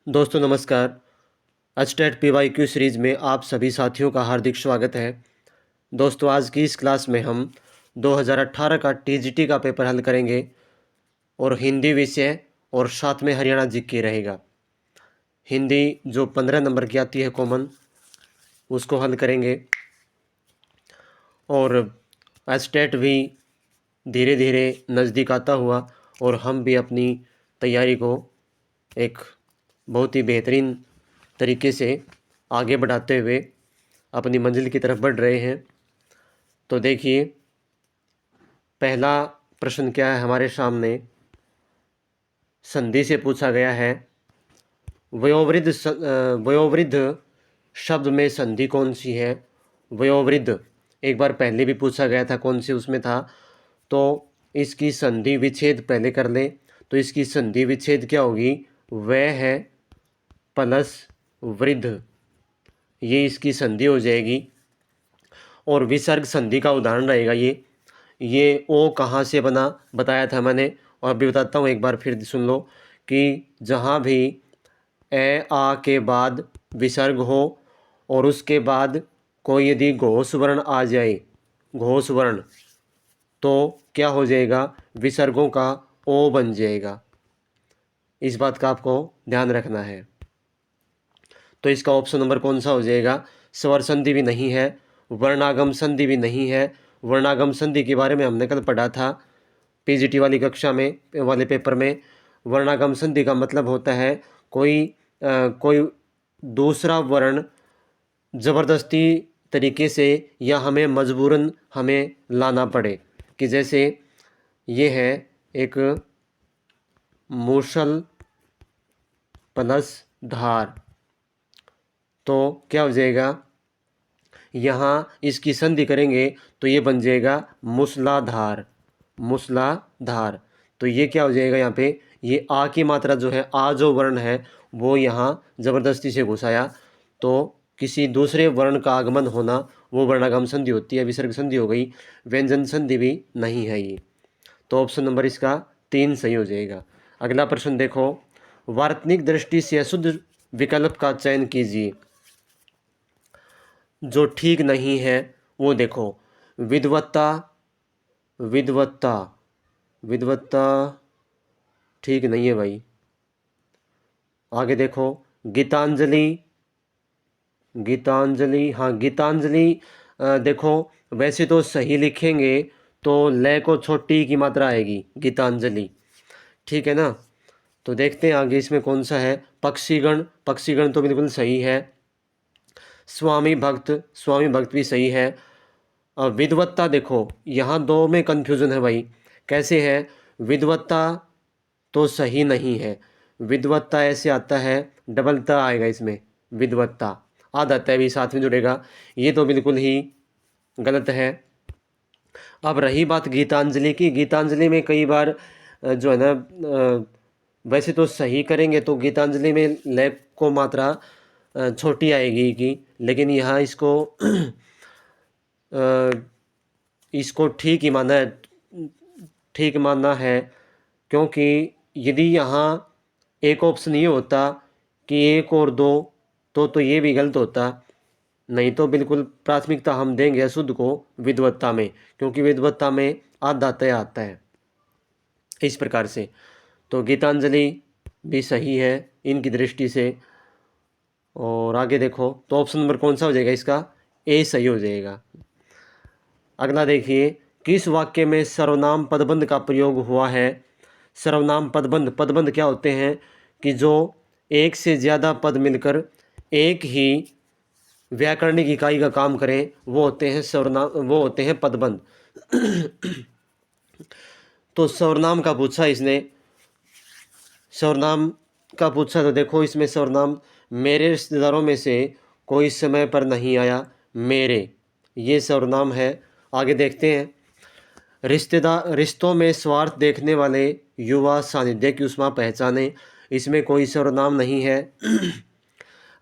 दोस्तों नमस्कार। HTET PYQ series में आप सभी साथियों का हार्दिक स्वागत है। दोस्तों आज की इस क्लास में हम 2018 का टीजीटी का पेपर हल करेंगे और हिंदी विषय और साथ में हरियाणा जीके रहेगा। हिंदी जो 15 नंबर की आती है कॉमन, उसको हल करेंगे और एचटेट भी धीरे धीरे नज़दीक आता हुआ और हम भी अपनी तैयारी को एक बहुत ही बेहतरीन तरीके से आगे बढ़ाते हुए अपनी मंजिल की तरफ बढ़ रहे हैं। तो देखिए पहला प्रश्न क्या है हमारे सामने। संधि से पूछा गया है वयोवृद्ध शब्द में संधि कौन सी है। वयोवृद्ध एक बार पहले भी पूछा गया था, कौन सी उसमें था। तो इसकी संधि विच्छेद पहले कर ले। तो इसकी संधि विच्छेद क्या होगी, वह है प्लस वृद्ध, ये इसकी संधि हो जाएगी। और विसर्ग संधि का उदाहरण रहेगा ये ओ कहाँ से बना बताया था मैंने, और अभी बताता हूँ एक बार फिर सुन लो कि जहाँ भी ए आ के बाद विसर्ग हो और उसके बाद कोई यदि घोष वर्ण आ जाए, घोष वर्ण, तो क्या हो जाएगा, विसर्गों का ओ बन जाएगा। इस बात का आपको ध्यान रखना है। तो इसका ऑप्शन नंबर कौन सा हो जाएगा। स्वर संधि भी नहीं है, वर्णागम संधि भी नहीं है। वर्णागम संधि के बारे में हमने कल पढ़ा था पीजीटी वाली कक्षा में वाले पेपर में। वर्णागम संधि का मतलब होता है कोई दूसरा वर्ण ज़बरदस्ती तरीके से या हमें मजबूरन हमें लाना पड़े, कि जैसे ये है एक मूसल प्लस धार, तो क्या हो जाएगा, यहाँ इसकी संधि करेंगे तो ये बन जाएगा मूसलाधार। मूसलाधार, तो ये क्या हो जाएगा, यहाँ पे ये आ की मात्रा जो है, आ जो वर्ण है वो यहाँ ज़बरदस्ती से घुसाया, तो किसी दूसरे वर्ण का आगमन होना वो वर्णागम संधि होती है। विसर्ग संधि हो गई, व्यंजन संधि भी नहीं है ये। तो ऑप्शन नंबर इसका 3 सही हो जाएगा। अगला प्रश्न देखो, वार्तनिक दृष्टि से अशुद्ध विकल्प का चयन कीजिए। जो ठीक नहीं है वो देखो, विद्वत्ता, विद्वत्ता, विद्वत्ता ठीक नहीं है भाई। आगे देखो, गीतांजलि, गीतांजलि, हाँ गीतांजलि देखो वैसे तो सही लिखेंगे तो लय को छोटी की मात्रा आएगी, गीतांजलि, ठीक है ना। तो देखते हैं आगे इसमें कौन सा है। पक्षीगण, पक्षीगण तो बिल्कुल सही है। स्वामी भक्त, स्वामी भक्त भी सही है। विद्वत्ता देखो यहाँ दो में कन्फ्यूज़न है भाई, कैसे है, विद्वत्ता तो सही नहीं है। विद्वत्ता ऐसे आता है, डबलता आएगा इसमें, विद्वत्ता आधा तय भी साथ में जुड़ेगा, ये तो बिल्कुल ही गलत है। अब रही बात गीतांजलि की, गीतांजलि में कई बार जो है ना वैसे तो सही करेंगे तो गीतांजलि में लय को मात्रा छोटी आएगी की, लेकिन यहाँ इसको इसको ठीक ही माना है, ठीक मानना है। क्योंकि यदि यहाँ एक ऑप्शन ये होता कि एक और दो, तो ये भी गलत होता। नहीं तो बिल्कुल प्राथमिकता हम देंगे अशुद्ध को विद्वत्ता में, क्योंकि विद्वत्ता में आधा तय आता है इस प्रकार से। तो गीतांजलि भी सही है इनकी दृष्टि से। और आगे देखो तो ऑप्शन नंबर कौन सा हो जाएगा, इसका ए सही हो जाएगा। अगला देखिए, किस वाक्य में सर्वनाम पदबंध का प्रयोग हुआ है। सर्वनाम पदबंध, पदबंध क्या होते हैं कि जो एक से ज़्यादा पद मिलकर एक ही व्याकरणिक इकाई का काम करें, वो होते हैं सर्वनाम, वो होते हैं पदबंध। तो सर्वनाम का पूछा इसने, सर्वनाम का पूछा तो देखो इसमें सर्वनाम, मेरे रिश्तेदारों में से कोई समय पर नहीं आया, मेरे, ये सर्वनाम है। आगे देखते हैं, रिश्तों में स्वार्थ देखने वाले युवा सानिध्य की उष्मा पहचाने, इसमें कोई सर्वनाम नहीं है।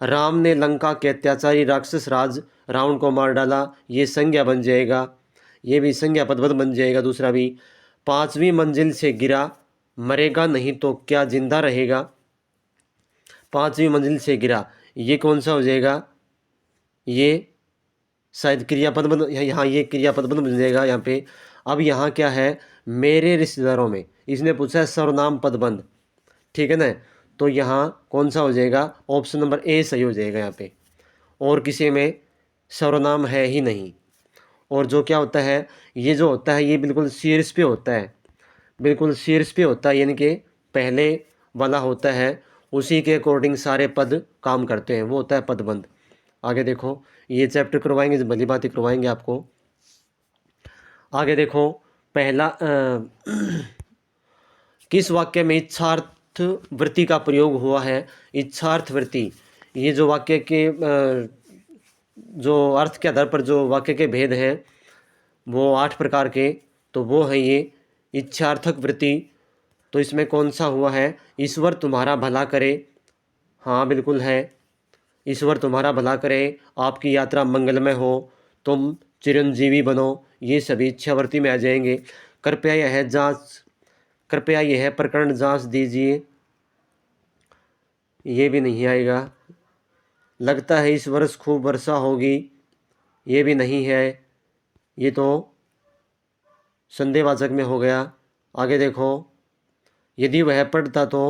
राम ने लंका के अत्याचारी राक्षस राज रावण को मार डाला, ये संज्ञा बन जाएगा, ये भी संज्ञा पदबंध बन जाएगा। दूसरा भी, 5वीं मंजिल से गिरा, मरेगा नहीं तो क्या जिंदा रहेगा, 5वीं मंजिल से गिरा, ये कौन सा हो जाएगा, ये शायद क्रियापद बन, यहाँ ये क्रियापद बन जाएगा यहाँ पे। अब यहाँ क्या है, मेरे रिश्तेदारों में, इसने पूछा है सर्वनाम पदबंध, ठीक है ना। तो यहाँ कौन सा हो जाएगा, ऑप्शन नंबर ए सही हो जाएगा यहाँ पे। और किसी में सर्वनाम है ही नहीं। और जो क्या होता है, ये जो होता है ये बिल्कुल शीर्ष पे होता है, बिल्कुल शीर्ष पे होता है, यानी कि पहले वाला होता है, उसी के अकॉर्डिंग सारे पद काम करते हैं, वो होता है पदबंध। आगे देखो, ये चैप्टर करवाएंगे, भली बात ही करवाएंगे आपको। आगे देखो, पहला किस वाक्य में इच्छार्थ वृत्ति का प्रयोग हुआ है। इच्छार्थ वृत्ति, ये जो वाक्य के जो अर्थ के आधार पर जो वाक्य के भेद हैं वो 8 प्रकार के, तो वो है ये इच्छार्थक वृत्ति। तो इसमें कौन सा हुआ है, ईश्वर तुम्हारा भला करे, हाँ बिल्कुल है, ईश्वर तुम्हारा भला करे, आपकी यात्रा मंगलमय हो, तुम चिरंजीवी बनो, ये सभी इच्छावर्ती में आ जाएंगे। कृपया यह प्रकरण जांच दीजिए, ये भी नहीं आएगा। लगता है इस वर्ष खूब वर्षा होगी, ये भी नहीं है, ये तो संदेहवाचक में हो गया। आगे देखो, यदि वह पढ़ता तो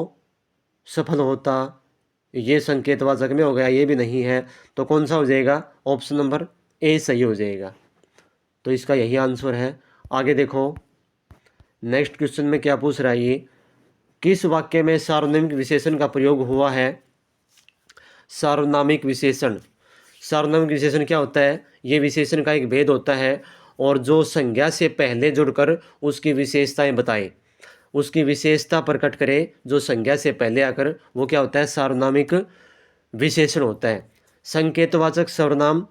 सफल होता, ये संकेतवाचक में हो गया, ये भी नहीं है। तो कौन सा हो जाएगा, ऑप्शन नंबर ए सही हो जाएगा। तो इसका यही आंसर है। आगे देखो, नेक्स्ट क्वेश्चन में क्या पूछ रहा है ये, किस वाक्य में सार्वनामिक विशेषण का प्रयोग हुआ है। सार्वनामिक विशेषण, सार्वनामिक विशेषण क्या होता है, ये विशेषण का एक भेद होता है, और जो संज्ञा से पहले जुड़कर उसकी विशेषताएं बताए, उसकी विशेषता प्रकट करे, जो संज्ञा से पहले आकर, वो क्या होता है, सार्वनामिक विशेषण होता है। संकेतवाचक सर्वनाम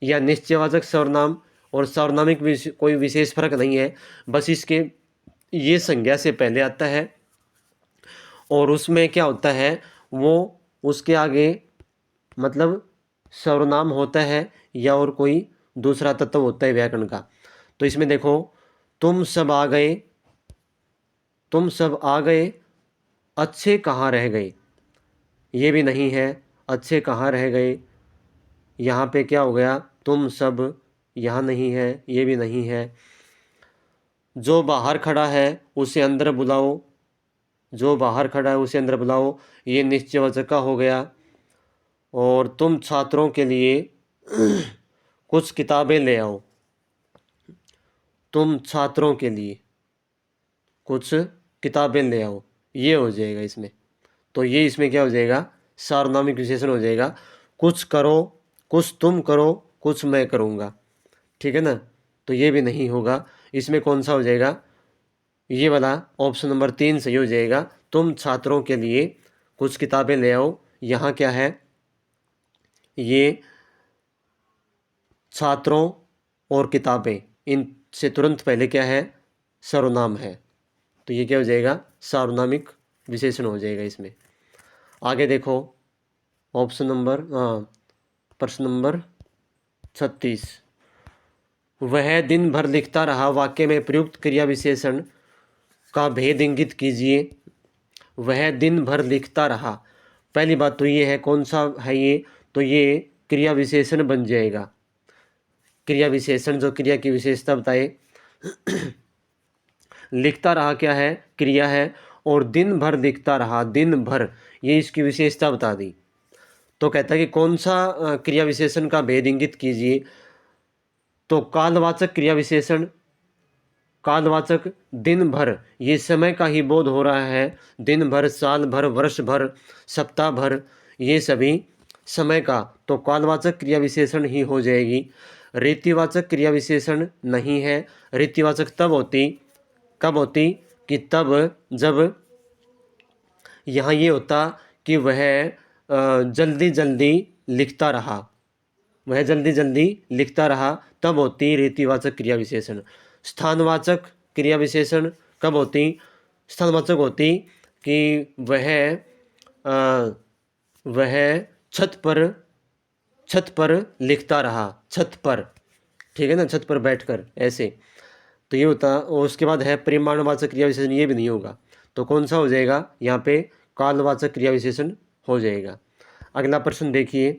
या निश्चयवाचक सर्वनाम और सार्वनामिक कोई विशेष फर्क नहीं है, बस इसके ये संज्ञा से पहले आता है, और उसमें क्या होता है, वो उसके आगे मतलब सर्वनाम होता है या और कोई दूसरा तत्व होता है व्याकरण का। तो इसमें देखो, तुम सब आ गए, तुम सब आ गए, अच्छे कहाँ रह गए, ये भी नहीं है, अच्छे कहाँ रह गए, यहाँ पे क्या हो गया, तुम सब, यहाँ नहीं है, ये भी नहीं है। जो बाहर खड़ा है उसे अंदर बुलाओ, जो बाहर खड़ा है उसे अंदर बुलाओ, ये निश्चयवाचक का हो गया। और तुम छात्रों के लिए कुछ किताबें ले आओ, तुम छात्रों के लिए कुछ किताबें ले आओ, ये हो जाएगा इसमें। तो ये इसमें क्या हो जाएगा, सार्वनामिक विशेषण हो जाएगा। कुछ करो, कुछ तुम करो, कुछ मैं करूँगा, ठीक है ना। तो ये भी नहीं होगा, इसमें कौन सा हो जाएगा, ये वाला ऑप्शन नंबर 3 सही हो जाएगा। तुम छात्रों के लिए कुछ किताबें ले आओ, यहाँ क्या है, ये छात्रों और किताबें, इनसे तुरंत पहले क्या है, सर्वनाम है। तो ये क्या हो जाएगा, सार्वनामिक विशेषण हो जाएगा इसमें। आगे देखो, ऑप्शन नंबर प्रश्न नंबर 36, वह दिन भर लिखता रहा, वाक्य में प्रयुक्त क्रिया विशेषण का भेद इंगित कीजिए। वह दिन भर लिखता रहा, पहली बात तो ये है, कौन सा है ये, तो ये क्रिया विशेषण बन जाएगा। क्रिया विशेषण जो क्रिया की विशेषता बताए, लिखता रहा क्या है, क्रिया है, और दिन भर लिखता रहा, दिन भर, ये इसकी विशेषता बता दी। तो कहता है कि कौन सा क्रिया विशेषण का भेद इंगित कीजिए। तो कालवाचक क्रिया विशेषण, कालवाचक दिन भर, ये समय का ही बोध हो रहा है, दिन भर, साल भर, वर्ष भर, सप्ताह भर, ये सभी समय का, तो कालवाचक क्रिया विशेषण ही हो जाएगी। रीतिवाचक क्रिया विशेषण नहीं है, रीतिवाचक तब होती, कब होती, कि तब जब यहाँ ये होता कि वह जल्दी जल्दी लिखता रहा, वह जल्दी जल्दी लिखता रहा, तब होती रीतिवाचक क्रिया विशेषण। स्थानवाचक क्रिया विशेषण कब होती, स्थानवाचक होती कि वह छत पर लिखता रहा, छत पर, ठीक है ना, छत पर बैठकर, ऐसे। तो ये होता, और उसके बाद है परिमाणवाचक क्रिया विशेषण, ये भी नहीं होगा। तो कौन सा हो जाएगा यहाँ पे, कालवाचक क्रिया विशेषण हो जाएगा। अगला प्रश्न देखिए,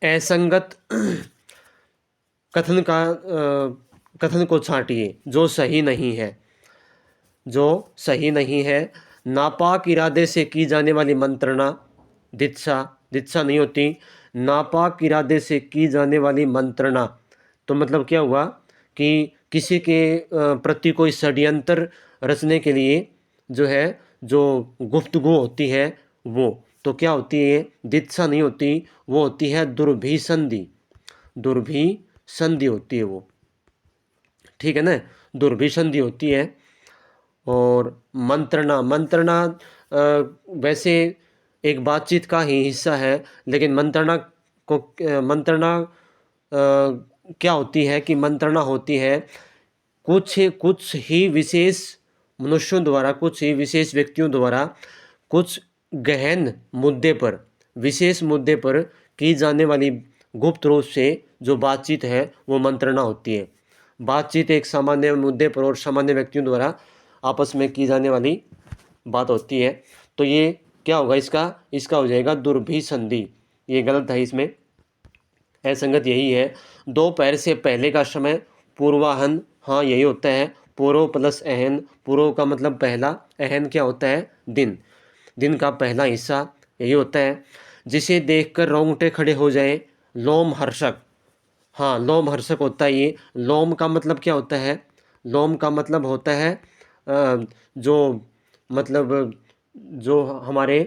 असंगत कथन को छांटिए जो सही नहीं है। जो सही नहीं है, नापाक इरादे से की जाने वाली मंत्रणा दित्सा, दित्सा नहीं होती, नापाक इरादे से की जाने वाली मंत्रणा, तो मतलब क्या हुआ कि किसी के प्रति कोई षड्यंत्र रचने के लिए जो है, जो गुफ्तगू होती है वो, तो क्या होती है, दित्सा नहीं होती, वो होती है दुर्भिसंधि। दुर्भिसंधि होती है वो, ठीक है ना, दुर्भिसंधि होती है। और मंत्रणा, मंत्रणा वैसे एक बातचीत का ही हिस्सा है, लेकिन मंत्रणा क्या होती है कि मंत्रणा होती है कुछ ही विशेष मनुष्यों द्वारा, कुछ ही विशेष व्यक्तियों द्वारा कुछ गहन मुद्दे पर, विशेष मुद्दे पर की जाने वाली गुप्त रूप से जो बातचीत है वो मंत्रणा होती है। बातचीत एक सामान्य मुद्दे पर और सामान्य व्यक्तियों द्वारा आपस में की जाने वाली बात होती है। तो ये क्या होगा, इसका हो जाएगा दुर्भिसंधि। ये गलत है, इसमें असंगत यही है। दोपहर से पहले का समय पूर्वाहन, हाँ यही होता है, पूर्व प्लस अहन, पूर्व का मतलब पहला, अहन क्या होता है, दिन, दिन का पहला हिस्सा, यही होता है। जिसे देखकर रोंगटे खड़े हो जाए, लोम हर्षक, हाँ लोम हर्षक होता है ये। लोम का मतलब क्या होता है, लोम का मतलब होता है जो मतलब जो हमारे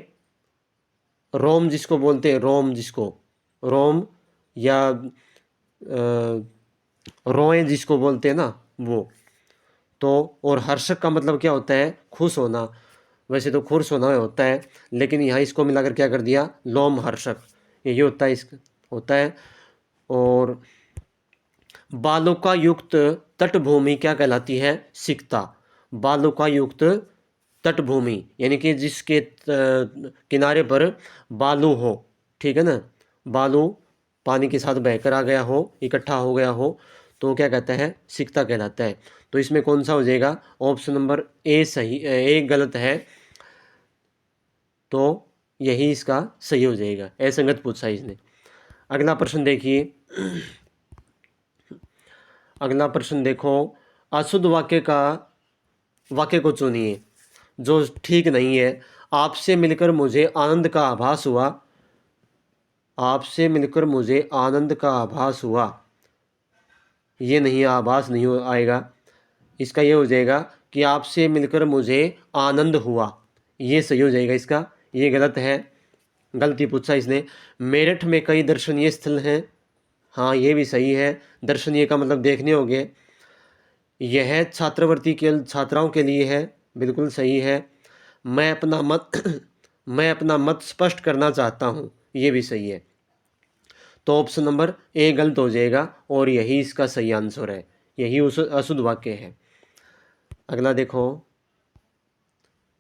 रोम जिसको बोलते हैं, रोम जिसको, रोम या रोए जिसको बोलते हैं ना वो। तो और हर्षक का मतलब क्या होता है, खुश होना, वैसे तो खुश होना होता है, लेकिन यहाँ इसको मिलाकर क्या कर दिया, लोम हर्षक, यही होता है, इसका होता है। और बालुका युक्त तटभूमि क्या कहलाती है, सिकता। बालुका युक्त तटभूमि यानी कि जिसके किनारे पर बालू हो, ठीक है ना, बालू पानी के साथ बहकर आ गया हो, इकट्ठा हो गया हो, तो क्या कहता है, सिकता कहलाता है। तो इसमें कौन सा हो जाएगा, ऑप्शन नंबर ए सही, ए गलत है, तो यही इसका सही हो जाएगा। असंगत पूछा इसने। अगला प्रश्न देखिए, अगला प्रश्न देखो, अशुद्ध वाक्य को चुनिए जो ठीक नहीं है। आपसे मिलकर मुझे आनंद का आभास हुआ, आपसे मिलकर मुझे आनंद का आभास हुआ, ये नहीं, आभास नहीं आएगा, इसका ये हो जाएगा कि आपसे मिलकर मुझे आनंद हुआ, ये सही हो जाएगा इसका। ये गलत है, गलती पूछा इसने। मेरठ में कई दर्शनीय स्थल हैं, हाँ ये भी सही है, दर्शनीय का मतलब देखने हो गए। यह छात्रवृत्ति के छात्राओं के लिए है, बिल्कुल सही है। मैं अपना मत मैं अपना मत स्पष्ट करना चाहता हूँ, ये भी सही है। तो ऑप्शन नंबर ए गलत हो जाएगा और यही इसका सही आंसर है, यही उस अशुद्ध वाक्य है। अगला देखो,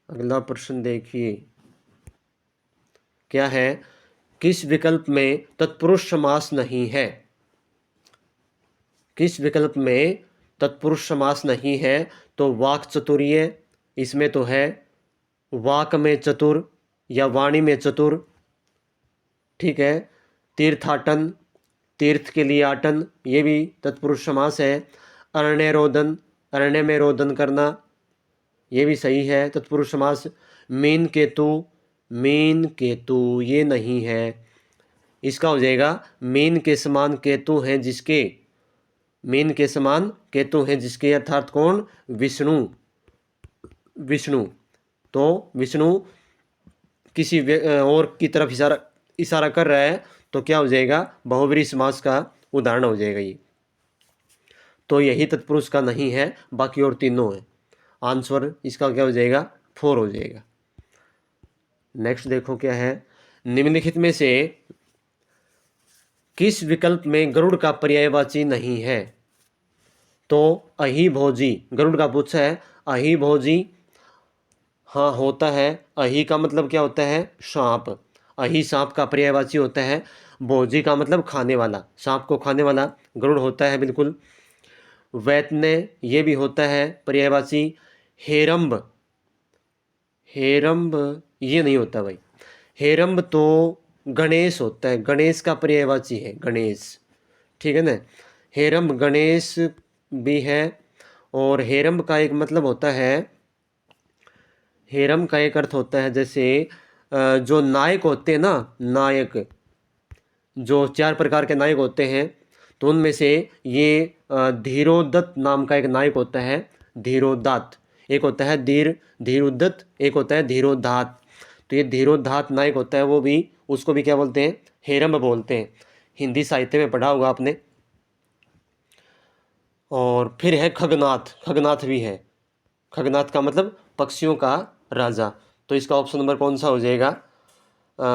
अगला प्रश्न देखिए क्या है, किस विकल्प में तत्पुरुष समास नहीं है, किस विकल्प में तत्पुरुष समास नहीं है। तो वाक चतुर्य इसमें तो है, वाक में चतुर या वाणी में चतुर, ठीक है। तीर्थाटन, तीर्थ के लिए आटन, ये भी तत्पुरुष समास है। अरण्य रोदन, अरण्य में रोदन करना, ये भी सही है तत्पुरुष समास। मीन केतु, मीन केतु ये नहीं है, इसका हो जाएगा मीन के समान केतु हैं जिसके, मीन के समान केतु हैं जिसके, अर्थात कौन, विष्णु, विष्णु। तो विष्णु किसी और की तरफ इशारा कर रहा है, तो क्या हो जाएगा, बहुब्रीहि समास का उदाहरण हो जाएगा ये। तो यही तत्पुरुष का नहीं है, बाकी और तीनों है। आंसर इसका क्या हो जाएगा, 4 हो जाएगा। नेक्स्ट देखो क्या है, निम्नलिखित में से किस विकल्प में गरुड़ का पर्यायवाची नहीं है। तो अहि भोजी, गरुड़ का पूछा है, अहि भोजी हाँ होता है। अहि का मतलब क्या होता है, सांप, अहि सांप का पर्यायवाची होता है। भोजी का मतलब खाने वाला, सांप को खाने वाला गरुड़ होता है, बिल्कुल। वैतन्य ये भी होता है पर्यायवाची। हेरंब, हेरंब ये नहीं होता भाई। हेरंब तो गणेश होता है, गणेश का पर्यायवाची है गणेश, ठीक है ना। हेरंब गणेश भी है। और हेरंब का एक मतलब होता है, हेरम का एक अर्थ होता है जैसे जो नायक होते हैं ना, नायक, जो 4 प्रकार के नायक होते हैं, तो उनमें से ये धीरोदत्त नाम का एक नायक होता है, धीरोदात। एक होता है धीरोदत्त, एक होता है धीरोदात। तो ये धीरोदात नायक होता है, वो भी, उसको भी क्या बोलते हैं, हेरम्ब बोलते हैं। हिंदी साहित्य में पढ़ा होगा आपने। और फिर है खगनाथ, खगनाथ भी है। खगनाथ का मतलब पक्षियों का राजा। तो इसका ऑप्शन नंबर कौन सा हो जाएगा, अ,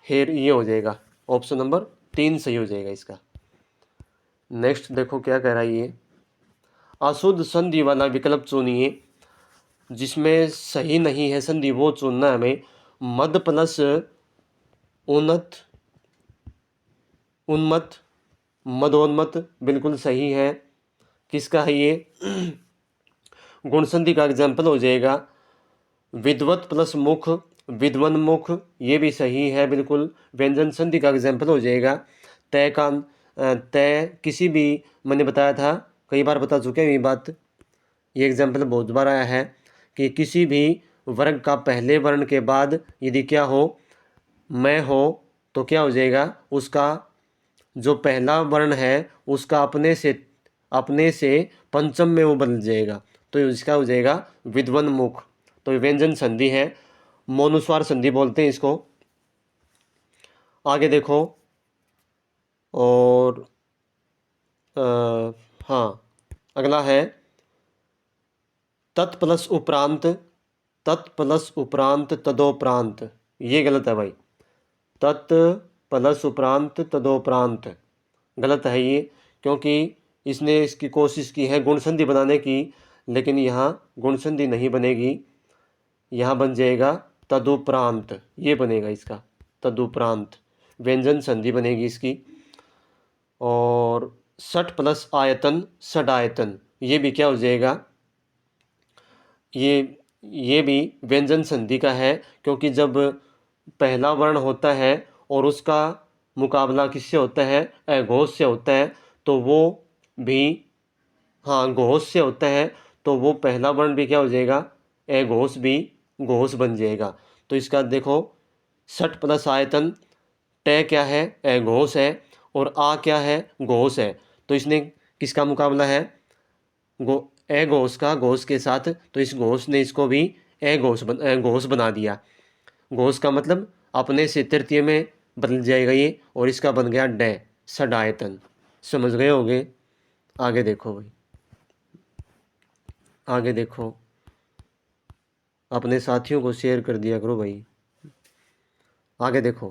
हेर ये हो जाएगा, ऑप्शन नंबर 3 सही हो जाएगा इसका। नेक्स्ट देखो क्या कह रहा है ये, अशुद्ध संधि वाला विकल्प चुनिए। जिसमें सही नहीं है संधि वो चुनना है हमें। मद प्लस उन्नत, उन्मत्त, मदोन्मत्त बिल्कुल सही है। किसका है ये, गुण संधि का एग्जाम्पल हो जाएगा। विद्वत प्लस मुख, विद्वन्मुख, ये भी सही है बिल्कुल। व्यंजन संधि का एग्जाम्पल हो जाएगा। तय का तय किसी भी, मैंने बताया था, कई बार बता चुके हैं ये बात, ये एग्जाम्पल बहुत बार आया है कि किसी भी वर्ग का पहले वर्ण के बाद यदि क्या हो, मैं हो, तो क्या हो जाएगा, उसका जो पहला वर्ण है उसका अपने से पंचम में वो बदल जाएगा, तो इसका हो जाएगा विद्वन्मुख। तो ये व्यंजन संधि है, मौनुस्वार संधि बोलते हैं इसको। आगे देखो, और हाँ, अगला है तत् प्लस उपरांत, तत् प्लस उपरांत तदोपरांत, ये गलत है भाई। तत् प्लस उपरांत तदोपरांत गलत है ये, क्योंकि इसने इसकी कोशिश की है गुण संधि बनाने की, लेकिन यहाँ गुण संधि नहीं बनेगी। यहाँ बन जाएगा तदुपरांत, ये बनेगा इसका, तदुपरांत व्यंजन संधि बनेगी इसकी। और सठ प्लस आयतन षडायतन, ये भी क्या हो जाएगा, ये भी व्यंजन संधि का है, क्योंकि जब पहला वर्ण होता है और उसका मुकाबला किससे होता है, अघोष से होता है, तो वो भी, हाँ घोष से होता है, तो वो पहला वर्ण भी क्या हो जाएगा, अघोष भी घोष बन जाएगा। तो इसका देखो, सठ प्लस आयतन, ट क्या है, अघोष है, और आ क्या है, घोष है। तो इसने किसका मुकाबला है, गो अघोष का घोष के साथ, तो इस घोष ने इसको भी घोष बना दिया। घोष का मतलब अपने से तृतीय में बदल जाएगा ये, और इसका बन गया ड, षडायतन। समझ गए होगे। आगे देखो भाई, आगे देखो, अपने साथियों को शेयर कर दिया करो भाई। आगे देखो,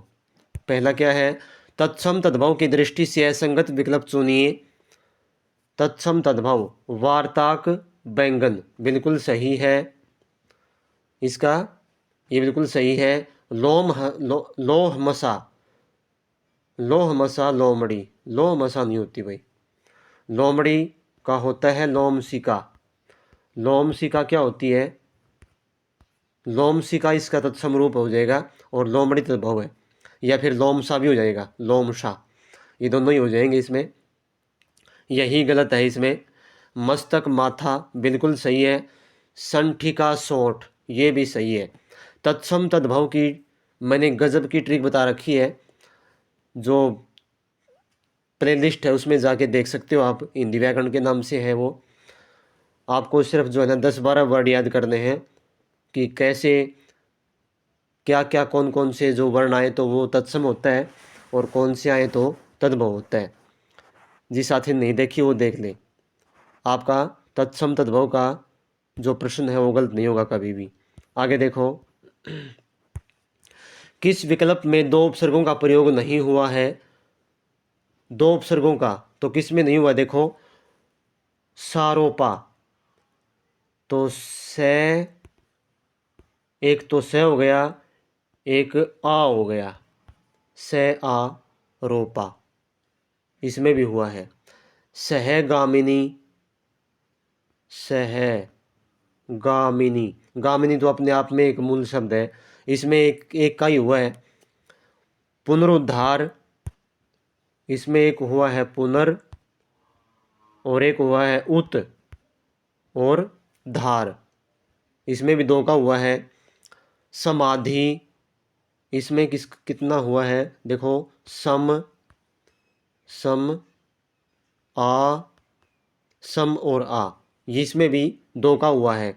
पहला क्या है, तत्सम तद्भव की दृष्टि से असंगत विकल्प चुनिए। तत्सम तद्भव वार्ताक बैंगन बिल्कुल सही है इसका, ये बिल्कुल सही है। लोह मसा, लोह मसा लोमड़ी, लोह मसा नहीं होती भाई, लोमड़ी का होता है लोमसिका। लोमसिका क्या होती है, लोमसिका इसका तत्सम रूप हो जाएगा, और लोमड़ी तद्भव है, या फिर लोमसा भी हो जाएगा, लोमशा, ये दोनों ही हो जाएंगे इसमें। यही गलत है इसमें। मस्तक माथा बिल्कुल सही है। संठिका सोंठ, ये भी सही है। तत्सम तद्भव की मैंने गजब की ट्रिक बता रखी है, जो प्लेलिस्ट है उसमें जाके देख सकते हो आप, हिंदी व्याकरण के नाम से है वो। आपको सिर्फ जो है ना 10-12 वर्ड याद करने हैं कि कैसे, क्या क्या, कौन कौन से जो वर्ण आए तो वो तत्सम होता है, और कौन से आए तो तद्भव होता है। जिस साथी ने नहीं देखी वो देख ले। आपका तत्सम तद्भव का जो प्रश्न है वो गलत नहीं होगा कभी भी। आगे देखो, किस विकल्प में 2 उपसर्गों का प्रयोग नहीं हुआ है, 2 उपसर्गों का, तो किस में नहीं हुआ, देखो, सारोपा, तो से, एक तो से हो गया, एक आ हो गया, से आ रोपा, इसमें भी हुआ है। सहगामिनी, सहगामिनी, गामिनी। गामिनी तो अपने आप में एक मूल शब्द है, इसमें एक का ही हुआ है पुनरुद्धार, इसमें एक हुआ है पुनर और एक हुआ है उत और धार, इसमें भी दो का हुआ है। समाधि, इसमें कितना हुआ है देखो, सम सम आ सम और आ, ये इसमें भी दो का हुआ है।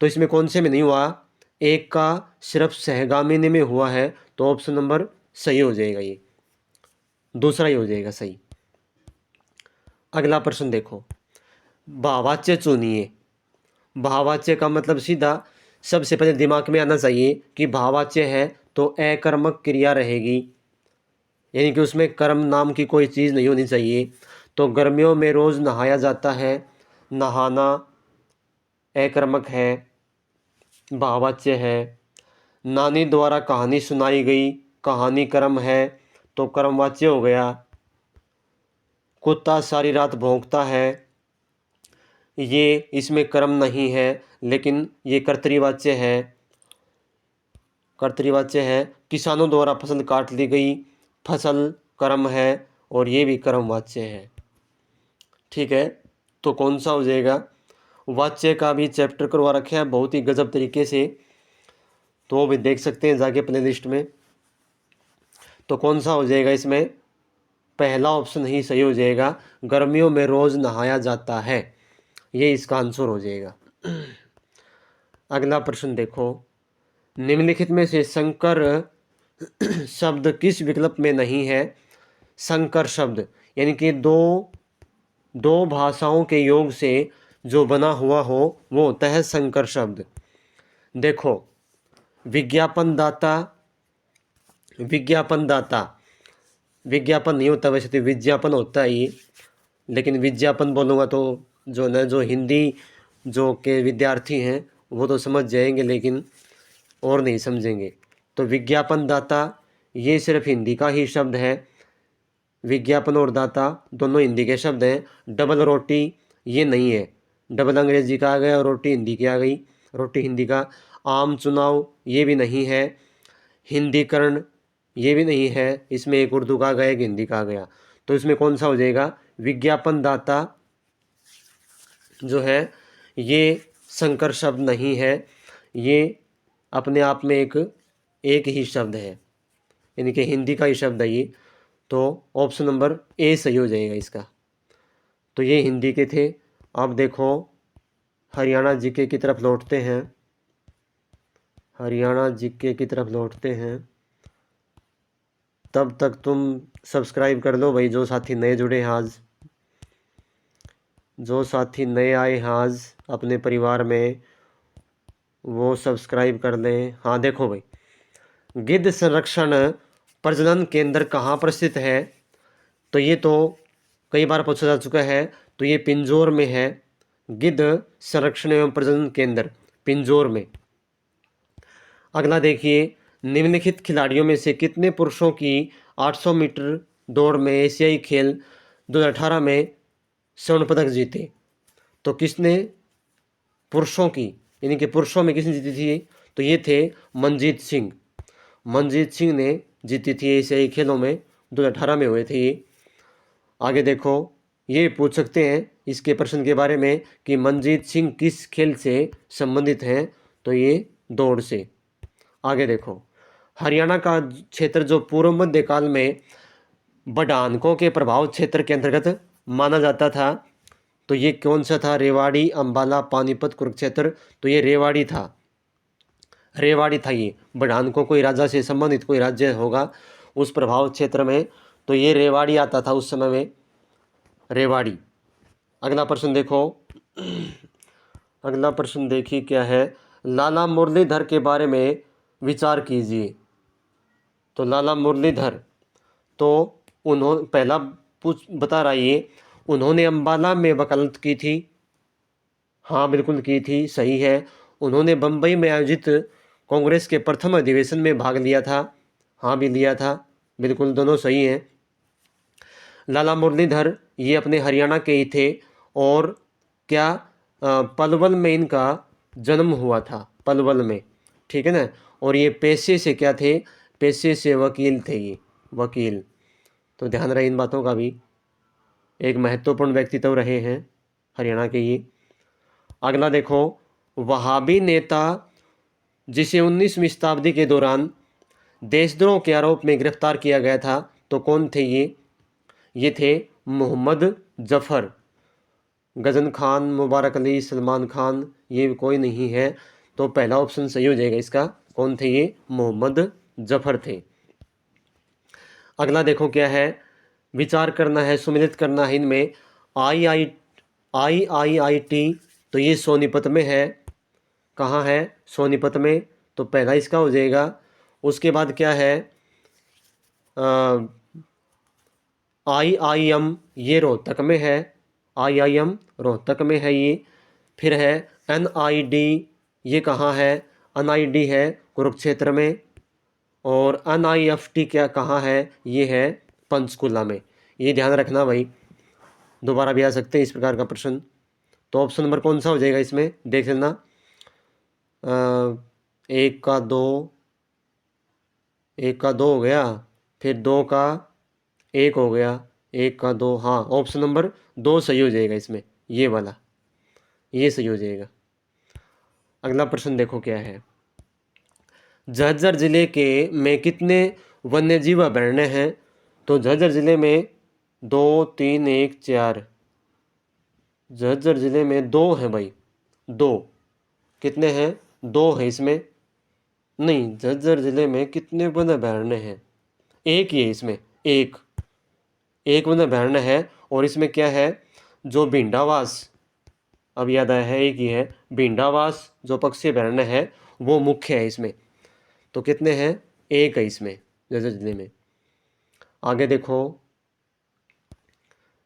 तो इसमें कौन से में नहीं हुआ, एक का सिर्फ सहगामिनी में हुआ है, तो ऑप्शन नंबर सही हो जाएगा, ये दूसरा ही हो जाएगा सही। अगला प्रश्न देखो, भाववाच्य चुनिए। भाववाच्य का मतलब सीधा सबसे पहले दिमाग में आना चाहिए कि भाववाच्य है तो अकर्मक क्रिया रहेगी, यानी कि उसमें कर्म नाम की कोई चीज़ नहीं होनी चाहिए। तो गर्मियों में रोज़ नहाया जाता है, नहाना अकर्मक है, भाववाच्य है। नानी द्वारा कहानी सुनाई गई, कहानी कर्म है, तो कर्मवाच्य हो गया। कुत्ता सारी रात भौंकता है, ये इसमें कर्म नहीं है लेकिन ये कर्तृवाच्य है, कर्तृवाच्य है। किसानों द्वारा फसल काट ली गई, फसल कर्म है और ये भी कर्मवाच्य है। ठीक है, तो कौन सा हो जाएगा, वाच्य का भी चैप्टर करवा रखे हैं बहुत ही गजब तरीके से, तो वो भी देख सकते हैं जाके प्ले लिस्ट में। तो कौन सा हो जाएगा इसमें, पहला ऑप्शन ही सही हो जाएगा, गर्मियों में रोज़ नहाया जाता है, ये इसका आंसर हो जाएगा। अगला प्रश्न देखो, निम्नलिखित में से संकर शब्द किस विकल्प में नहीं है। संकर शब्द यानी कि दो भाषाओं के योग से जो बना हुआ हो वो होता है संकर शब्द। देखो, विज्ञापन दाता, विज्ञापन दाता, विज्ञापन नहीं होता वैसे तो विज्ञापन होता ही, लेकिन विज्ञापन बोलूँगा तो जो हिंदी जो के विद्यार्थी हैं वो तो समझ जाएंगे लेकिन और नहीं समझेंगे। तो विज्ञापन दाता ये सिर्फ हिंदी का ही शब्द है, विज्ञापन और दाता दोनों हिंदी के शब्द हैं। डबल रोटी ये नहीं है, डबल अंग्रेजी का आ गया और रोटी हिंदी की आ गई, रोटी हिंदी का। आम चुनाव ये भी नहीं है, हिंदीकरण ये भी नहीं है, इसमें एक उर्दू का आ गया एक हिंदी का आ गया। तो इसमें कौन सा हो जाएगा, विज्ञापन दाता जो है ये संकर शब्द नहीं है, ये अपने आप में एक ही शब्द है, यानी कि हिंदी का ही शब्द है ये। तो ऑप्शन नंबर ए सही हो जाएगा इसका। तो ये हिंदी के थे। अब देखो हरियाणा जीके की तरफ लौटते हैं, हरियाणा जीके की तरफ लौटते हैं। तब तक तुम सब्सक्राइब कर लो भाई, जो साथी नए जुड़े हैं आज, जो साथी नए आए हैं आज अपने परिवार में, वो सब्सक्राइब कर लें। हाँ देखो भाई, गिद्ध संरक्षण प्रजनन केंद्र कहाँ पर स्थित है, तो ये तो कई बार पूछा जा चुका है, तो ये पिंजौर में है। गिद्ध संरक्षण एवं प्रजनन केंद्र पिंजौर में। अगला देखिए, निम्नलिखित खिलाड़ियों में से कितने पुरुषों की 800 मीटर दौड़ में एशियाई खेल 2018 में स्वर्ण पदक जीते। तो किसने पुरुषों की, यानी कि पुरुषों में किसने जीती थी, तो ये थे मनजीत सिंह। मनजीत सिंह ने जीती थी एशियाई खेलों में, 2018 में हुए थे ये। आगे देखो, ये पूछ सकते हैं इसके प्रश्न के बारे में कि मनजीत सिंह किस खेल से संबंधित हैं, तो ये दौड़ से। आगे देखो, हरियाणा का क्षेत्र जो पूर्व मध्य काल में बढ़ानकों के प्रभाव क्षेत्र के अंतर्गत माना जाता था, तो ये कौन सा था, रेवाड़ी, अंबाला, पानीपत, कुरुक्षेत्र। तो ये रेवाड़ी था, रेवाड़ी था ये। बढ़ानकों कोई राजा से संबंधित कोई राज्य होगा उस प्रभाव क्षेत्र में, तो ये रेवाड़ी आता था उस समय में, रेवाड़ी। अगला प्रश्न देखो, अगला प्रश्न देखिए क्या है, लाला मुरलीधर के बारे में विचार कीजिए। तो लाला मुरलीधर, तो उन्होंने पहला बता रहा ये, उन्होंने अंबाला में वकालत की थी। हाँ बिल्कुल की थी, सही है। उन्होंने बम्बई में आयोजित कांग्रेस के प्रथम अधिवेशन में भाग लिया था। हाँ भी लिया था, बिल्कुल दोनों सही हैं। लाला मुरलीधर ये अपने हरियाणा के ही थे। और क्या पलवल में इनका जन्म हुआ था पलवल में, ठीक है ना। और ये पेशे से क्या थे, पेशे से वकील थे ये, वकील। तो ध्यान रहे इन बातों का भी, एक महत्वपूर्ण व्यक्तित्व रहे हैं हरियाणा के ये। अगला देखो, वहाबी नेता जिसे 19वीं शताब्दी के दौरान देशद्रोह के आरोप में गिरफ्तार किया गया था, तो कौन थे ये थे मोहम्मद जफ़र। गजन खान, मुबारक अली, सलमान खान, ये कोई नहीं है। तो पहला ऑप्शन सही हो जाएगा इसका। कौन थे ये, मोहम्मद जफ़र थे। अगला देखो क्या है, विचार करना है, सुमिलित करना है इनमें। IIIT, तो ये सोनीपत में है। कहाँ है, सोनीपत में। तो पहला इसका हो जाएगा। उसके बाद क्या है, IIM, ये रोहतक में है। IIM रोहतक में है ये। फिर है NID, ये कहाँ है, NID है कुरुक्षेत्र में। और NIFT क्या कहाँ है, ये है पंचकुला में। ये ध्यान रखना भाई, दोबारा भी आ सकते हैं इस प्रकार का प्रश्न। तो ऑप्शन नंबर कौन सा हो जाएगा इसमें, देख लेना। एक का दो हो गया, फिर दो का एक हो गया, एक का दो, हाँ ऑप्शन नंबर 2 सही हो जाएगा इसमें, ये वाला, ये सही हो जाएगा। अगला प्रश्न देखो क्या है, झज्जर जिले के में कितने वन्यजीव अभयारण्य हैं। तो झज्जर जिले में 2, 3, 1, 4, झज्जर जिले में 2 हैं भाई, 2। कितने हैं, 2 है इसमें। नहीं, झज्जर जिले में कितने वन अभयारण्य हैं, एक ही है इसमें, एक वन अभयारण्य है। और इसमें क्या है, जो भिंडावास, अब याद आया है, एक ही है भिंडावास, जो पक्षी अभयारण्य है वो मुख्य है इसमें। तो कितने हैं, एक है इसमें झज्जर जिले में। आगे देखो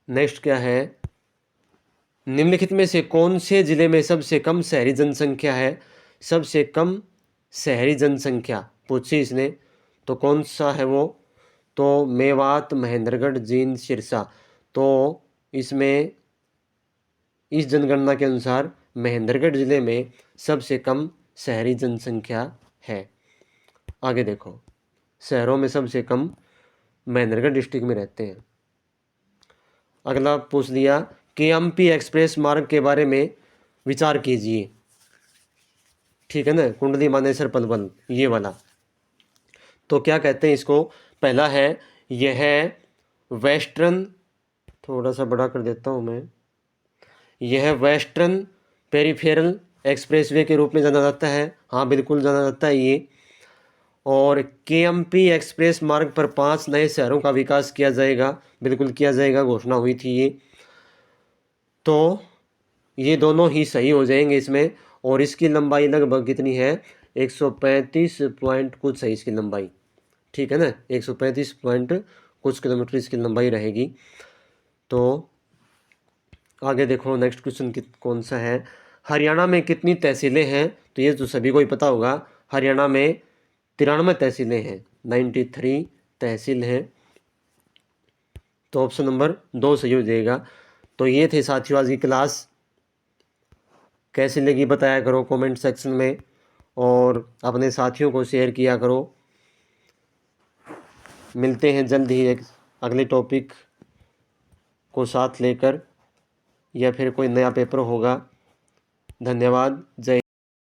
नेक्स्ट क्या है, निम्नलिखित में से कौन से जिले में सबसे कम शहरी जनसंख्या है। सबसे कम शहरी जनसंख्या पूछी इसने, तो कौन सा है वो। तो मेवात, महेंद्रगढ़, जींद, सिरसा। तो इसमें इस जनगणना के अनुसार महेंद्रगढ़ जिले में सबसे कम शहरी जनसंख्या है। आगे देखो, शहरों में सबसे कम महेंद्रगढ़ डिस्ट्रिक्ट में रहते हैं। अगला पूछ लिया, केएमपी एक्सप्रेस मार्ग के बारे में विचार कीजिए, ठीक है ना, कुंडली मानेसर पलवल, ये वाला। तो क्या कहते हैं इसको, पहला है यह वेस्टर्न, थोड़ा सा बड़ा कर देता हूँ मैं, यह वेस्टर्न पेरिफेरल एक्सप्रेसवे के रूप में जाना जाता है। हाँ बिल्कुल जाना जाता है ये। और केएमपी एक्सप्रेस मार्ग पर 5 नए शहरों का विकास किया जाएगा, बिल्कुल किया जाएगा, घोषणा हुई थी ये। तो ये दोनों ही सही हो जाएंगे इसमें। और इसकी लंबाई लगभग कितनी है, 135 पॉइंट कुछ है इसकी लंबाई, ठीक है ना, 135 पॉइंट कुछ किलोमीटर इसकी लंबाई रहेगी। तो आगे देखो नेक्स्ट क्वेश्चन कौन सा है, हरियाणा में कितनी तहसीलें हैं। तो ये तो सभी को ही पता होगा, हरियाणा में 93 तहसीलें हैं, 93 तहसील हैं। तो ऑप्शन नंबर 2 सही हो जाएगा। तो ये थे साथियों आज की क्लास, कैसी लगी बताया करो कमेंट सेक्शन में, और अपने साथियों को शेयर किया करो। मिलते हैं जल्द ही एक अगले टॉपिक को साथ लेकर, या फिर कोई नया पेपर होगा। धन्यवाद, जय।